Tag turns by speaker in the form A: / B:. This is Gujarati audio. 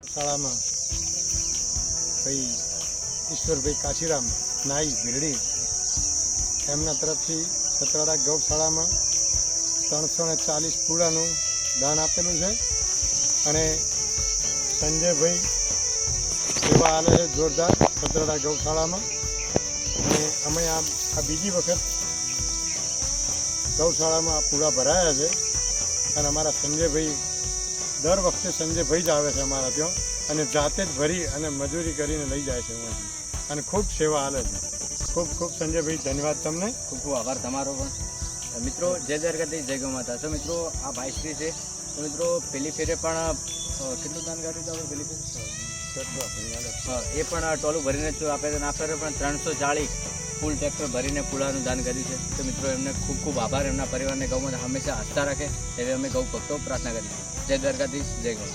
A: શાળામાં ભાઈ ઈશ્વરભાઈ કાશીરામ નાઈ ભીલડી એમના તરફથી સતરાડા ગૌશાળામાં 340 પૂળાનું દાન આપેલું છે અને સંજયભાઈ સેવા આલે છે જોરદાર સતરાડા ગૌશાળામાં. અને અમે આ બીજી વખત ગૌશાળામાં આ પૂળા ભરાયા છે અને અમારા સંજયભાઈ દર વખતે સંજયભાઈ જ આવે છે અમારા ત્યાં અને જાતે જ ભરી અને મજૂરી કરીને લઈ જાય છે અહીંયાથી અને ખૂબ સેવા આલે છે. ખૂબ ખૂબ સંજયભાઈ ધન્યવાદ તમને.
B: ખૂબ ખૂબ આભાર તમારો પણ. મિત્રો જય દ્વારકાધીશ, જય ગૌ માતા. તો મિત્રો આ ભાઈશ્રી છે. તો મિત્રો પેલી ફેરે પણ કેટલું દાન કર્યું હતું આપણે પેલી ફેરે? એ પણ ટોલું ભરીને જ આપે છે. આ ફેરે પણ 340 ફૂલ ટ્રેક્ટર ભરીને પૂળાનું દાન કર્યું છે. તો મિત્રો એમને ખૂબ ખૂબ આભાર. એમના પરિવારને ગૌ માતા હંમેશા હસતા રાખે એવી અમે ગૌ ભક્તો પ્રાર્થના કરીએ. જય દ્વારકાધીશ, જય ગૌ.